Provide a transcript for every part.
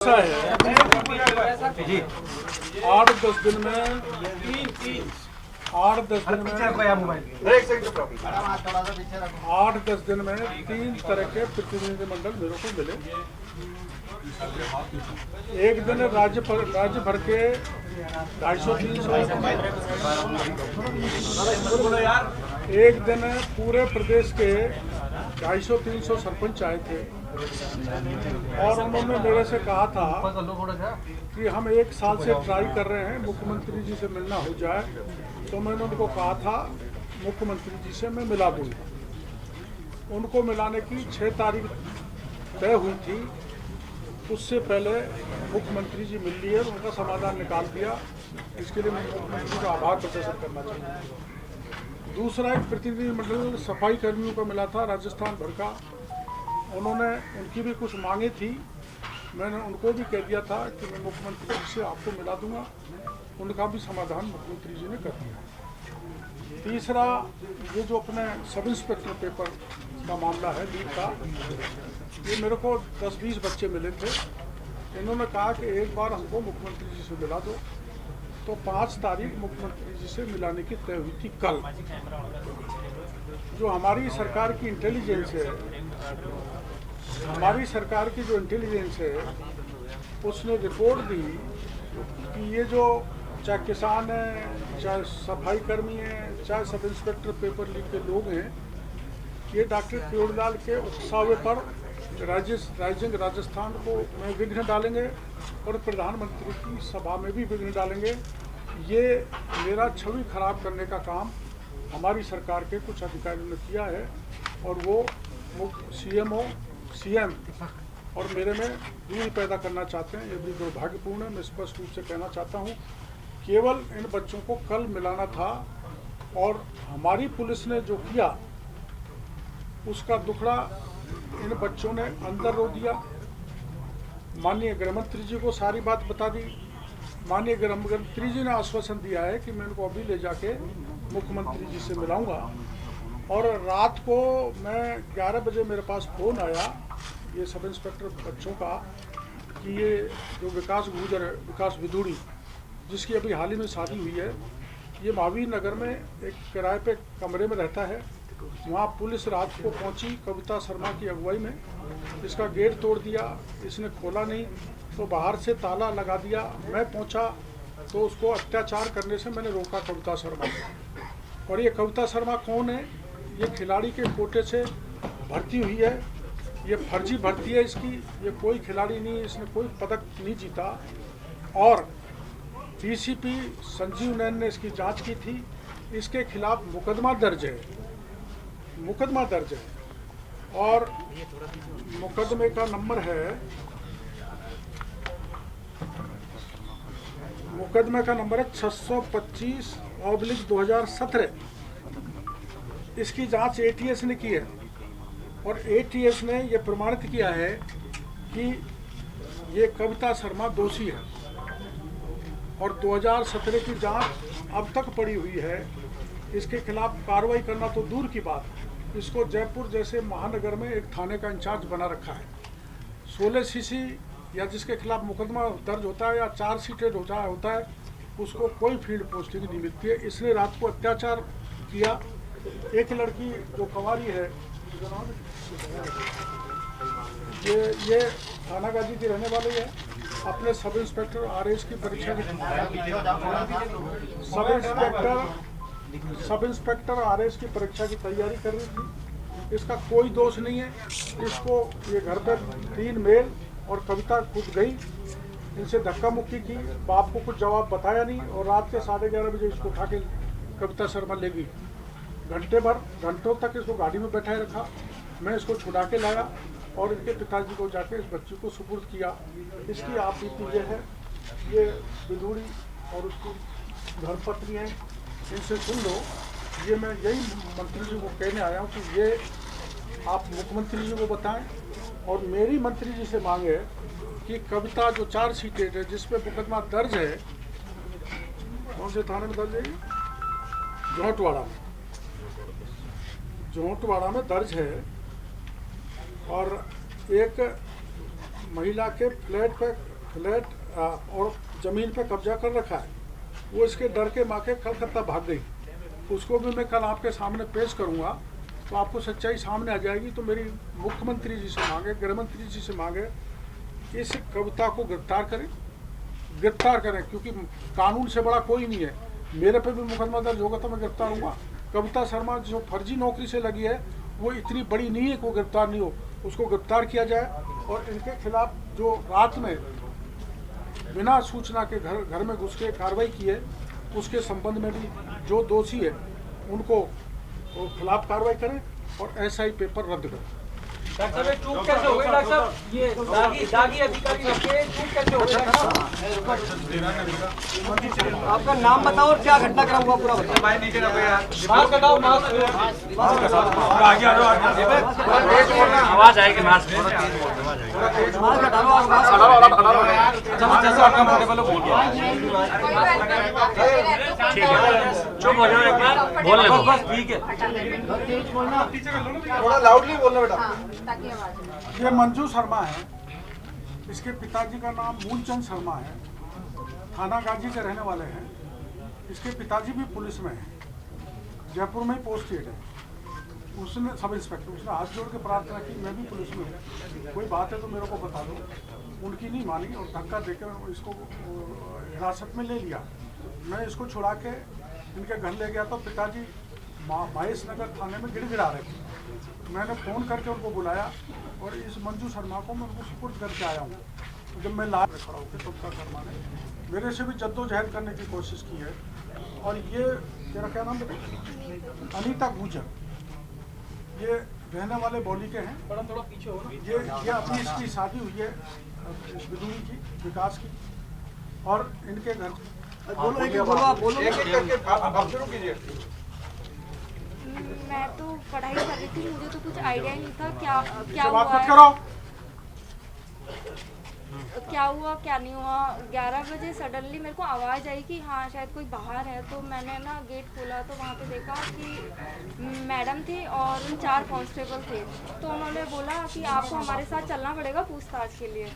ऐसा है जी 8-10 दिन में 8-10 दिन में 3 तरह के प्रतिनिधिमंडल मेरे को मिले। एक दिन राज्य भर के 250-300, एक दिन पूरे प्रदेश के 250-300 सरपंच आए थे और उन्होंने मेरे से कहा था कि हम 1 साल से ट्राई कर रहे हैं मुख्यमंत्री जी से मिलना हो जाए। तो मैंने उनको कहा था मुख्यमंत्री जी से मैं मिला दूँगा। उनको मिलाने की 6 तारीख तय हुई थी। उससे पहले मुख्यमंत्री जी मिल लिए, उनका समाधान निकाल दिया। इसके लिए मैं मुख्यमंत्री का आभार प्रदर्शित करना चाहिए। दूसरा एक प्रतिनिधिमंडल सफाई कर्मियों का मिला था राजस्थान भर का। उनकी भी कुछ मांगे थी। मैंने उनको भी कह दिया था कि मैं मुख्यमंत्री जी से आपको मिला दूंगा। उनका भी समाधान मुख्यमंत्री जी ने कर दिया। तीसरा ये जो अपने सब इंस्पेक्टर पेपर का मामला है लीक का, ये मेरे को 10-20 बच्चे मिले थे। इन्होंने कहा कि एक बार हमको मुख्यमंत्री जी से मिला दो। तो 5 तारीख मुख्यमंत्री जी से मिलाने की तय हुई थी कल। जो हमारी सरकार की इंटेलिजेंस है, हमारी सरकार की जो इंटेलिजेंस है, उसने रिपोर्ट दी कि ये जो चाहे किसान हैं, चाहे सफाई कर्मी हैं, चाहे सब इंस्पेक्टर पेपर लीक के लोग हैं, ये डॉक्टर प्योरलाल के उकसावे पर राजस्थान को में विघ्न डालेंगे और प्रधानमंत्री की सभा में भी विघ्न डालेंगे। ये मेरा छवि खराब करने का काम हमारी सरकार के कुछ अधिकारियों ने किया है और वो सीएमओ, सीएम और मेरे में दूरी पैदा करना चाहते हैं। ये भी दुर्भाग्यपूर्ण है। मैं स्पष्ट रूप से कहना चाहता हूँ, केवल इन बच्चों को कल मिलाना था और हमारी पुलिस ने जो किया उसका दुखड़ा इन बच्चों ने अंदर रो दिया। माननीय गृहमंत्री जी को सारी बात बता दी। माननीय गृहमंत्री जी ने आश्वासन दिया है कि मैं इनको अभी ले जाके मुख्यमंत्री जी से मिलाऊंगा। और रात को मैं 11 बजे मेरे पास फ़ोन आया ये सब इंस्पेक्टर बच्चों का कि ये जो विकास विदुड़ी, जिसकी अभी हाल ही में शादी हुई है, ये महावीर नगर में एक किराए पे कमरे में रहता है। वहाँ पुलिस रात को पहुँची कविता शर्मा की अगुवाई में। इसका गेट तोड़ दिया, इसने खोला नहीं तो बाहर से ताला लगा दिया। मैं पहुँचा तो उसको अत्याचार करने से मैंने रोका कविता शर्मा को। और ये कविता शर्मा कौन है? ये खिलाड़ी के कोटे से भर्ती हुई है। ये फर्जी भर्ती है इसकी। ये कोई खिलाड़ी नहीं है, इसने कोई पदक नहीं जीता। और डीसीपी संजीव नैन ने इसकी जांच की थी। इसके खिलाफ मुकदमा दर्ज है और मुकदमे का नंबर है 625/2017। इसकी जांच एटीएस ने की है और एटीएस ने यह प्रमाणित किया है कि ये कविता शर्मा दोषी है। और 2017 की जांच अब तक पड़ी हुई है। इसके खिलाफ कार्रवाई करना तो दूर की बात, इसको जयपुर जैसे महानगर में एक थाने का इंचार्ज बना रखा है। 16 सीसी या जिसके खिलाफ मुकदमा दर्ज होता है या चार्जशीटेड होता है, उसको कोई फील्ड पोस्टिंग नहीं मिलती है। इसने रात को अत्याचार किया। एक लड़की जो कंवारी है, ये थाना गाजी की रहने वाली है, अपने सब इंस्पेक्टर आरएस की परीक्षा की सब इंस्पेक्टर आरएस की परीक्षा की तैयारी कर रही थी। इसका कोई दोष नहीं है। इसको ये घर पर 3 मेल और कविता खुद गई, इनसे धक्का मुक्की की, बाप को कुछ जवाब बताया नहीं और रात के 11:30 बजे इसको उठा के कविता शर्मा ले गई। घंटों तक इसको गाड़ी में बैठाए रखा। मैं इसको छुड़ा के लाया और इनके पिताजी को जाके इस बच्ची को सुपुर्द किया। इसकी आप बीती ये है, ये विदुड़ी और उसकी धर्मपत्नी है, इनसे सुन लो। ये मैं यही मंत्री जी को कहने आया हूँ कि ये आप मुख्यमंत्री जी को बताएं और मेरी मंत्री जी से मांगे कि कविता जो चार्जशीटेड है, जिस पे मुकदमा दर्ज है, कौन से थाने में दर्ज है? जोंटवाड़ा में दर्ज है। और एक महिला के फ्लैट पर फ्लैट और ज़मीन पे कब्जा कर रखा है, वो इसके डर के माँ के कलकत्ता भाग गई। उसको भी मैं कल आपके सामने पेश करूँगा, तो आपको सच्चाई सामने आ जाएगी। तो मेरी मुख्यमंत्री जी से मांगे, गृह मंत्री जी से मांगे कि इस कविता को गिरफ्तार करें, क्योंकि कानून से बड़ा कोई नहीं है। मेरे पे भी मुकदमा दर्ज होगा तो मैं गिरफ्तार हूँगा। कविता शर्मा जो फर्जी नौकरी से लगी है वो इतनी बड़ी नहीं है कि वो गिरफ्तार नहीं हो, उसको गिरफ्तार किया जाए। और इनके खिलाफ जो रात में बिना सूचना के घर में घुस के कार्रवाई की है, उसके संबंध में भी जो दोषी है उनको खिलाफ कार्रवाई करें और SI पेपर रद्द करें। डॉक्टर साहब चूक कैसे हो गई? डॉक्टर साहब ये दागी अधिकारी रखे चूक कैसे हो गई? आपका नाम बताओ और क्या घटनाक्रम हुआ पूरा बताओ। मास्क हटाओ, मास्क आगे आ जाओ, आवाज आएगी। मास्क हटाओ, जैसे आपका कंफर्टेबल हो बोल दिया। ठीक है, चुप हो जाओ, एक बार बोल लो। बस ठीक है, थोड़ा लाउडली बोलना बेटा। ये मंजू शर्मा है, इसके पिताजी का नाम मूलचंद शर्मा है, थाना गाजी के रहने वाले हैं। इसके पिताजी भी पुलिस में हैं, जयपुर में ही पोस्टेड है। उसने सब इंस्पेक्टर, उसने हाथ जोड़ के प्रार्थना की मैं भी पुलिस में हूँ, कोई बात है तो मेरे को बता दो। उनकी नहीं मानी और धक्का देकर इसको हिरासत में ले लिया। मैं इसको छुड़ा के इनके घर ले गया तो पिताजी महेश नगर थाने में गिड़गिड़ा रहे थे। मैंने फ़ोन करके उनको बुलाया और इस मंजू शर्मा को मैं उनको सुपुर्द करके आया हूँ। तो जब मैं लाभ खड़ा होकर कविता शर्मा ने मेरे से भी जद्दोजहद करने की कोशिश की है। और ये तेरा क्या नाम है? अनीता गुजर, ये रहने वाले बौली के हैं। थोड़ा पीछे हो ना। ये अपनी इसकी शादी हुई है बिदुरी की, विकास की, और इनके घर बोलो एक बोलो, आप बोलो एक करके आप शुरू कीजिए। मैं तो पढ़ाई कर रही थी, मुझे तो कुछ आइडिया ही नहीं था क्या बात हुआ मत है, करो। क्या हुआ क्या नहीं हुआ। 11 बजे सडनली मेरे को आवाज़ आई कि हाँ शायद कोई बाहर है। तो मैंने ना गेट खोला तो वहाँ पे देखा कि मैडम थी और 4 कांस्टेबल थे। तो उन्होंने बोला कि आपको हमारे साथ चलना पड़ेगा पूछताछ के लिए।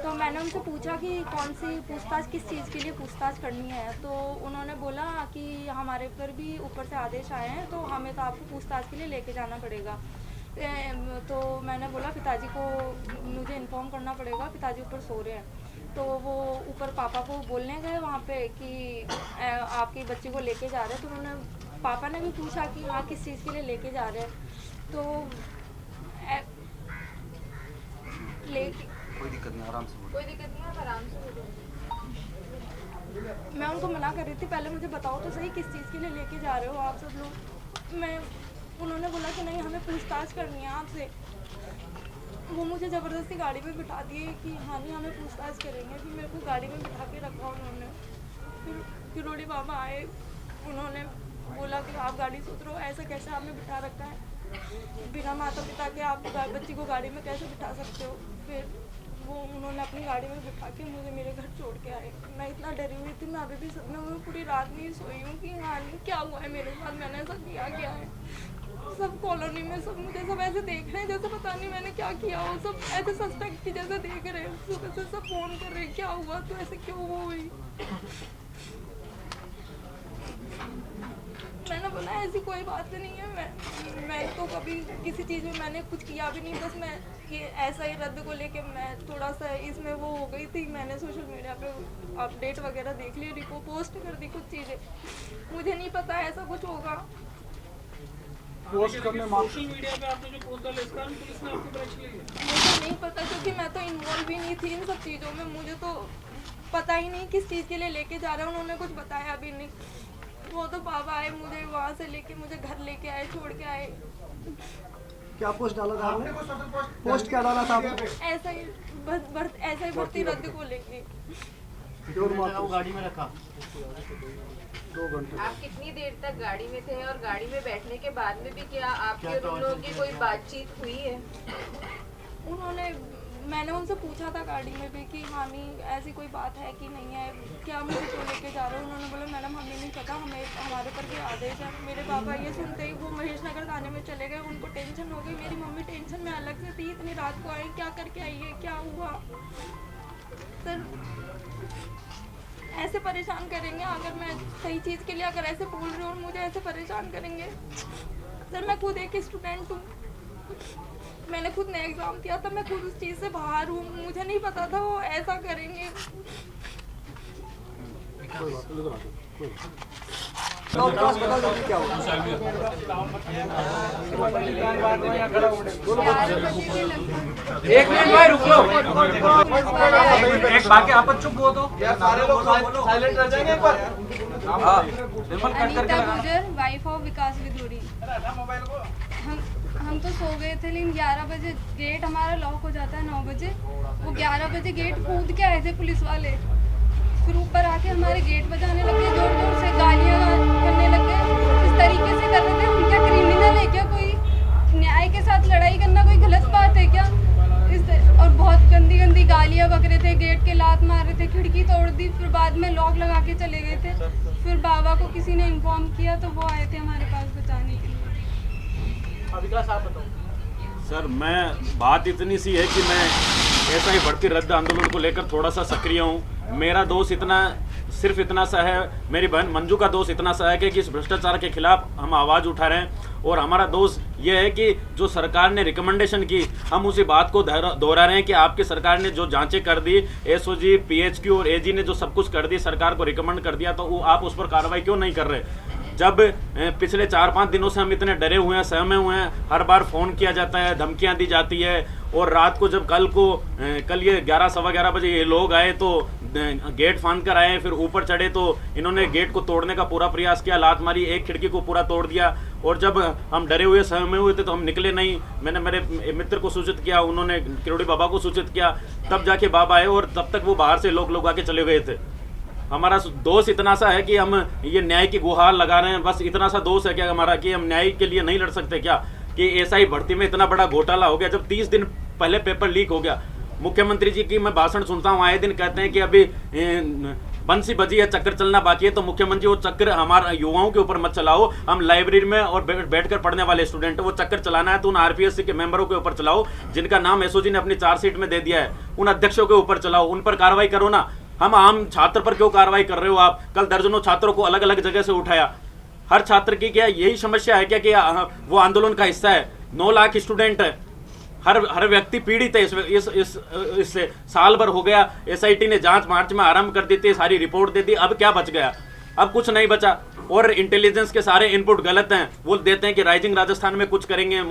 तो मैंने उनसे पूछा कि कौन सी पूछताछ, किस चीज़ के लिए पूछताछ करनी है। तो उन्होंने बोला कि हमारे पर भी ऊपर से आदेश आए हैं, तो हमें तो आपको पूछताछ के लिए लेके जाना पड़ेगा। तो मैंने बोला पिताजी को मुझे इन्फॉर्म करना पड़ेगा, पिताजी ऊपर सो रहे हैं। तो वो ऊपर पापा को बोलने गए वहाँ पे कि आपके बच्चे को लेके जा रहे हैं। तो उन्होंने पापा ने भी पूछा कि हाँ किस चीज़ के लिए लेके जा रहे हैं। तो कोई दिक्कत नहीं, आराम से कोई दिक्कत नहीं, आप आराम से बोलो। मैं उनको मना कर रही थी, पहले मुझे बताओ तो सही किस चीज़ के लिए लेके जा रहे हो आप सब लोग। उन्होंने बोला कि नहीं हमें पूछताछ करनी है आपसे। वो मुझे ज़बरदस्ती गाड़ी में बिठा दिए कि हाँ नहीं हमें पूछताछ करेंगे। फिर मेरे को गाड़ी में बिठा के रखा उन्होंने। फिर किरोड़ी बाबा आए, उन्होंने बोला कि आप गाड़ी से उतरो, ऐसा कैसे आपने बिठा रखा है, बिना माता पिता के आप बच्ची को गाड़ी में कैसे बिठा सकते हो। फिर वो उन्होंने अपनी गाड़ी में बिठा के मुझे मेरे घर छोड़ के आए। मैं इतना डरी हुई थी, मैं अभी भी सपने में पूरी रात नहीं सोई हूँ कि हाँ नहीं क्या हुआ है मेरे साथ, मैंने ऐसा किया क्या है। सब कॉलोनी में सब मुझे सब ऐसे देख रहे हैं जैसे पता नहीं मैंने क्या किया हो। सब ऐसे सस्पेक्ट की जैसे देख रहे हैं, सुबह से सब फोन कर रहे हैं क्या हुआ, तो ऐसे क्यों वो हुई। मैंने बोला ऐसी कोई बात नहीं है, मैं तो कभी किसी चीज़ में मैंने कुछ किया भी नहीं, बस मैं ये ऐसा ही रद्द को लेके मैं थोड़ा सा इसमें वो हो गई थी। मैंने सोशल मीडिया पे अपडेट वगैरह देख ली, रिको पोस्ट कर दी कुछ चीज़ें, मुझे नहीं पता ऐसा कुछ होगा। पोस्ट करने सोशल मीडिया पे आपने जो पोस्ट डाला, इस कारण पुलिस ने आपको पकड़ लिया? मुझे नहीं पता क्योंकि मैं तो इन्वॉल्व ही नहीं थी इन सब चीज़ों में। मुझे तो पता ही नहीं किस चीज़ के लिए लेके जा रहे हैं, उन्होंने कुछ बताया भी नहीं। वो तो पापा आए मुझे वहाँ से लेके मुझे घर लेके आए, छोड़ के आए। क्या पोस्ट डाला था आपने? पोस्ट क्या डाला था आपने? ऐसा ही बस ऐसा ही भर्ती रद्द को लेके। गाड़ी में रखा 2 घंटे। आप कितनी देर तक गाड़ी में थे और गाड़ी में बैठने के बाद में भी क्या आपके और उन लोगों की कोई बातचीत हुई है? मैंने उनसे पूछा था गाड़ी में भी कि हाँ नहीं ऐसी कोई बात है कि नहीं है, क्या मुझे क्यों लेके जा रहे हो। उन्होंने बोला मैडम हमें नहीं पता, हमारे पर भी आदेश है। मेरे पापा ये सुनते ही वो महेश नगर थाने में चले गए, उनको टेंशन हो गई। मेरी मम्मी टेंशन में अलग से थी, इतनी रात को आई, क्या करके आई है, क्या हुआ। सर ऐसे परेशान करेंगे अगर मैं सही चीज़ के लिए अगर ऐसे बोल रही हूँ और मुझे ऐसे परेशान करेंगे। सर मैं खुद एक स्टूडेंट हूँ, मैंने खुद ने एग्ज़ाम दिया था, मैं खुद उस चीज़ से बाहर हूँ, मुझे नहीं पता था वो ऐसा करेंगे। एक मिनट भाई रुक लो, एक बाकी आप चुप हो तो यार सारे लोग साइलेंट रह जाएंगे एक बार। हाँ बिल्कुल कट करके अनीता लगा। गुजर, वाइफ ऑफ विकास विधूरी। हम तो सो गए थे, लेकिन 11 बजे गेट हमारा लॉक हो जाता है 9 बजे। वो 11 बजे गेट कूद के आए थे पुलिस वाले, फिर ऊपर आके हमारे गेट बजाने लगे, जोर जोर से गालियाँ करने लगे। इस तरीके से कर रहे थे, हम क्या क्रिमिनल है क्या? कोई न्याय के साथ लड़ाई करना कोई गलत बात है क्या? और बहुत गंदी गंदी गालियाँ बक रहे थे, गेट के लात मार रहे थे, खिड़की तोड़ दी, फिर बाद में लॉक लगा के चले गए थे। फिर बाबा को किसी ने इन्फॉर्म किया तो वो आए थे हमारे पास बचाने के लिए। विकास आप बताओ। सर मैं बात इतनी सी है कि मैं ऐसा ही बढ़ती रद्द आंदोलन को लेकर थोड़ा सा सक्रिय हूँ। मेरा दोष सिर्फ इतना सा है, मेरी बहन मंजू का दोष इतना सा है कि इस भ्रष्टाचार के खिलाफ हम आवाज़ उठा रहे हैं। और हमारा दोष ये है कि जो सरकार ने रिकमेंडेशन की, हम उसी बात को दोहरा रहे हैं कि आपकी सरकार ने जो जांचें कर दी, एसओजी, पीएचक्यू और एजी ने जो सब कुछ कर दी, सरकार को रिकमेंड कर दिया, तो आप उस पर कार्रवाई क्यों नहीं कर रहे? जब पिछले 4-5 दिनों से हम इतने डरे हुए हैं, सहमे हुए हैं, हर बार फ़ोन किया जाता है, धमकियां दी जाती है। और रात को जब कल ये 11-11:15 बजे ये लोग आए तो गेट फांद कर आए, फिर ऊपर चढ़े तो इन्होंने गेट को तोड़ने का पूरा प्रयास किया, लात मारी, एक खिड़की को पूरा तोड़ दिया। और जब हम डरे हुए सहमे हुए थे तो हम निकले नहीं। मैंने मेरे मित्र को सूचित किया, उन्होंने किरोड़ी बाबा को सूचित किया, तब जाके बाबा आए और तब तक वो बाहर से लोग आके चले गए थे। हमारा दोष इतना सा है कि हम ये न्याय की गुहार लगा रहे हैं, बस इतना सा दोष है क्या हमारा कि हम न्याय के लिए नहीं लड़ सकते क्या? कि एसआई भर्ती में इतना बड़ा घोटाला हो गया, जब 30 दिन पहले पेपर लीक हो गया। मुख्यमंत्री जी की मैं भाषण सुनता हूँ, आए दिन कहते हैं कि अभी बंसी बजी है, चक्कर चलना बाकी है। तो मुख्यमंत्री वो चक्कर हमारे युवाओं के ऊपर मत चलाओ, हम लाइब्रेरी में और बैठकर पढ़ने वाले स्टूडेंट, वो चक्कर चलाना है तो उन आरपीएससी के मेंबरों के ऊपर चलाओ, जिनका नाम एसओजी ने अपनी चार्जशीट में दे दिया है, उन अध्यक्षों के ऊपर चलाओ, उन पर कार्रवाई करो ना। हम आम छात्र पर क्यों कार्रवाई कर रहे हो आप? कल दर्जनों छात्रों को अलग अलग जगह से उठाया, हर छात्र की क्या यही समस्या है क्या कि वो आंदोलन का हिस्सा है? 9 लाख स्टूडेंट है, हर व्यक्ति पीड़ित है इससे। साल भर हो गया, एसआईटी ने जांच मार्च में आरंभ कर दी थी, सारी रिपोर्ट दे दी, अब क्या बच गया? अब कुछ नहीं बचा। और इंटेलिजेंस के सारे इनपुट गलत हैं, वो देते हैं कि राइजिंग राजस्थान में कुछ करेंगे,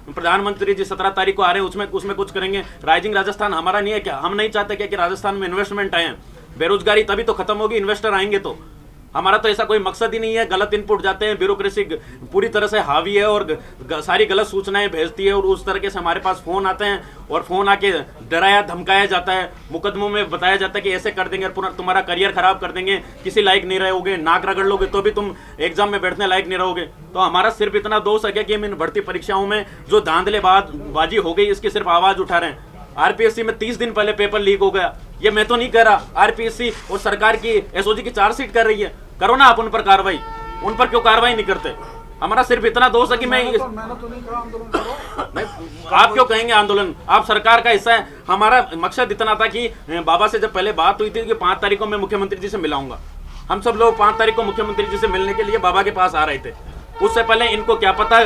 प्रधानमंत्री जी 17 तारीख को आ रहे हैं, उसमें कुछ करेंगे। राइजिंग राजस्थान हमारा नहीं है क्या? हम नहीं चाहते क्या कि राजस्थान में इन्वेस्टमेंट आए? बेरोजगारी तभी तो खत्म होगी, इन्वेस्टर आएंगे तो। हमारा तो ऐसा कोई मकसद ही नहीं है। गलत इनपुट जाते हैं, ब्यूरोक्रेसी पूरी तरह से हावी है और सारी गलत सूचनाएं भेजती है, और उस तरीके से हमारे पास फ़ोन आते हैं और फ़ोन आके डराया धमकाया जाता है, मुकदमों में बताया जाता है कि ऐसे कर देंगे, तुम्हारा करियर खराब कर देंगे, किसी लायक नहीं रहोगे, नाक रगड़ लोगे तो भी तुम एग्जाम में बैठने लायक नहीं रहोगे। तो हमारा सिर्फ इतना दोष है कि हम इन भर्ती परीक्षाओं में जो धांधलेबाजी हो गई, इसकी सिर्फ आवाज़ उठा रहे हैं। आरपीएससी में 30 दिन पहले पेपर लीक हो गया, ये मैं तो नहीं कह रहा, आरपीएससी और सरकार की एसओजी की चार्जशीट कर रही है। करो ना आप उन पर कार्रवाई, उन पर क्यों कार्रवाई नहीं करते? हमारा सिर्फ इतना दोष है कि मैंने तो नहीं कहा आंदोलन करो। आप क्यों कहेंगे आंदोलन? आप सरकार का हिस्सा है। हमारा मकसद इतना था कि बाबा से जब पहले बात हुई थी कि 5 तारीख को मैं मुख्यमंत्री जी से मिलाऊंगा, हम सब लोग 5 तारीख को मुख्यमंत्री जी से मिलने के लिए बाबा के पास आ रहे थे। उससे पहले इनको क्या पता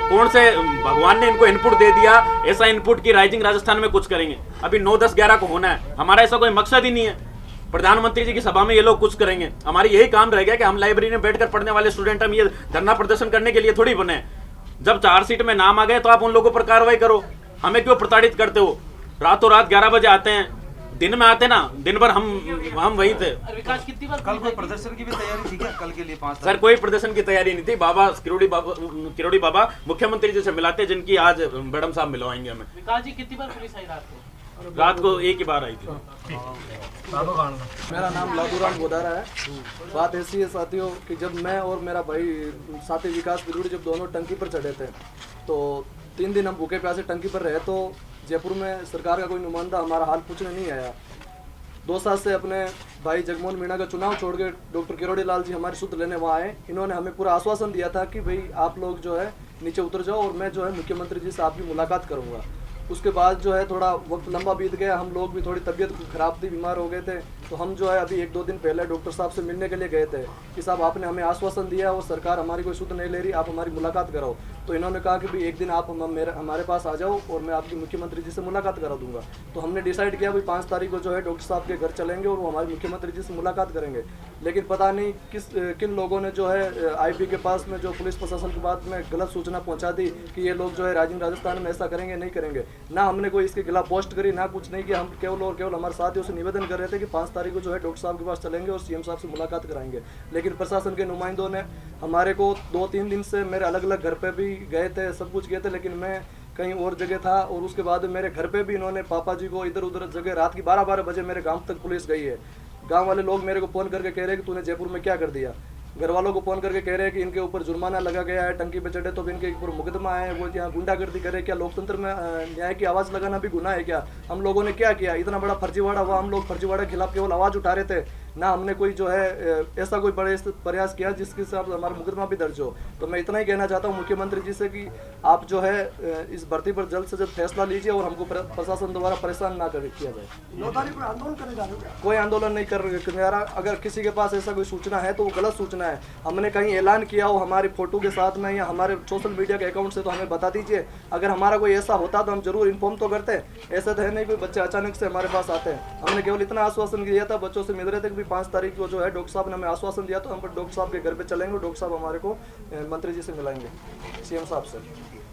कौन से भगवान ने इनको इनपुट दे दिया, ऐसा इनपुट की राइजिंग राजस्थान में कुछ करेंगे। अभी 9, 10, 11 को होना है, हमारा ऐसा कोई मकसद ही नहीं है। प्रधानमंत्री जी की सभा में ये लोग कुछ करेंगे, हमारी यही काम रह गया कि हम लाइब्रेरी में बैठकर पढ़ने वाले स्टूडेंट, हम ये धरना प्रदर्शन करने के लिए थोड़ी बने। जब चार्जशीट में नाम आ गए तो आप उन लोगों पर कार्रवाई करो, हमें क्यों प्रताड़ित करते हो? रातों रात 11 बजे आते हैं, दिन में आते ना, दिन भर हम वहीं थे। विकास कितनी बार कल कोई प्रदर्शन की भी तैयारी थी क्या? कल के लिए 5 सर कोई प्रदर्शन की तैयारी नहीं थी। बाबा किरोड़ी बाबा मुख्यमंत्री जी से मिलाते, जिनकी आज मैडम साहब मिलवाएंगे हमें। विकास जी कितनी बार पुलिस आई रात को एक ही बार आई थी। मेरा नाम लादूराम गोदारा है। बात ऐसी है साथियों कि जब मैं और मेरा भाई साथी विकास विधूड़ी जब दोनों टंकी पर चढ़े थे तो 3 दिन हम भूखे प्यासे टंकी पर रहे, तो जयपुर में सरकार का कोई नुमाइंदा हमारा हाल पूछने नहीं आया। 2 साल से अपने भाई जगमोहन मीणा का चुनाव छोड़ के डॉक्टर किरोड़ी लाल जी हमारी सुध लेने वहाँ आए। इन्होंने हमें पूरा आश्वासन दिया था कि भाई आप लोग जो है नीचे उतर जाओ और मैं जो है मुख्यमंत्री जी से आपकी मुलाकात करूँगा। उसके बाद जो है थोड़ा वक्त लंबा बीत गया, हम लोग भी थोड़ी तबीयत खराब थी, बीमार हो गए थे। तो हम जो है अभी 1-2 दिन पहले डॉक्टर साहब से मिलने के लिए गए थे कि साहब आपने हमें आश्वासन दिया और सरकार हमारी कोई सुध नहीं ले रही, आप हमारी मुलाकात कराओ। तो इन्होंने कहा कि भाई एक दिन आप हमारे पास आ जाओ और मैं आपकी मुख्यमंत्री जी से मुलाकात करा दूंगा। तो हमने डिसाइड किया भाई 5 तारीख को जो है डॉक्टर साहब के घर चलेंगे और वो हमारे मुख्यमंत्री जी से मुलाकात करेंगे। लेकिन पता नहीं किन लोगों ने जो है आईपी के पास में जो पुलिस प्रशासन के बाद में गलत सूचना पहुंचा दी कि ये लोग जो है राजस्थान में ऐसा करेंगे नहीं करेंगे। ना हमने कोई इसके खिलाफ पोस्ट करी, ना कुछ नहीं किया। हम केवल और केवल हमारे साथियों से निवेदन कर रहे थे कि 5 तारीख को जो है डॉक्टर साहब के पास चलेंगे और सीएम साहब से मुलाकात कराएंगे। लेकिन प्रशासन के नुमाइंदों ने हमारे को 2-3 दिन से मेरे अलग अलग घर पे भी गए थे, सब कुछ किए थे, लेकिन मैं कहीं और जगह था। और उसके बाद मेरे घर पे भी इन्होंने पापा जी को इधर उधर जगह रात की 12-12 बजे मेरे गांव तक पुलिस गई है। गांव वाले लोग मेरे को फ़ोन करके कह रहे हैं कि तूने जयपुर में क्या कर दिया। घर वालों को फ़ोन करके कह रहे हैं कि इनके ऊपर जुर्माना लगा गया है, टंकी पे चढ़े तो इनके ऊपर मुकदमा है, वो यहाँ गुंडागर्दी करे। क्या लोकतंत्र में न्याय की आवाज़ लगाना भी गुनाह है क्या? हम लोगों ने क्या किया? इतना बड़ा फर्जीवाड़ा हुआ, हम लोग फर्जीवाड़ा के खिलाफ केवल आवाज़ उठा रहे थे। ना हमने कोई जो है ऐसा कोई बड़े प्रयास किया जिसके साथ हमारा मुकदमा भी दर्ज हो। तो मैं इतना ही कहना चाहता हूँ मुख्यमंत्री जी से कि आप जो है इस भर्ती पर जल्द से जल्द फैसला लीजिए और हमको प्रशासन द्वारा परेशान ना कर किया जाए। 9 तारीख को आंदोलन करने जा रहे हो? कोई आंदोलन नहीं कर रहा। अगर किसी के पास ऐसा कोई सूचना है तो वो गलत सूचना है। हमने कहीं ऐलान किया हो हमारी फोटो के साथ में या हमारे सोशल मीडिया के अकाउंट से तो हमें बता दीजिए। अगर हमारा कोई ऐसा होता तो हम जरूर इन्फॉर्म तो करते। ऐसा तो है नहीं कोई बच्चे अचानक से हमारे पास आते हैं। हमने केवल इतना आश्वासन दिया था, बच्चों से मिल रहे थे कि 5 तारीख को जो है डॉक्टर साहब ने हमें आश्वासन दिया तो हम डॉक्टर साहब के घर पे चलेंगे, डॉक्टर साहब हमारे को मंत्री जी से मिलाएंगे, सीएम साहब से।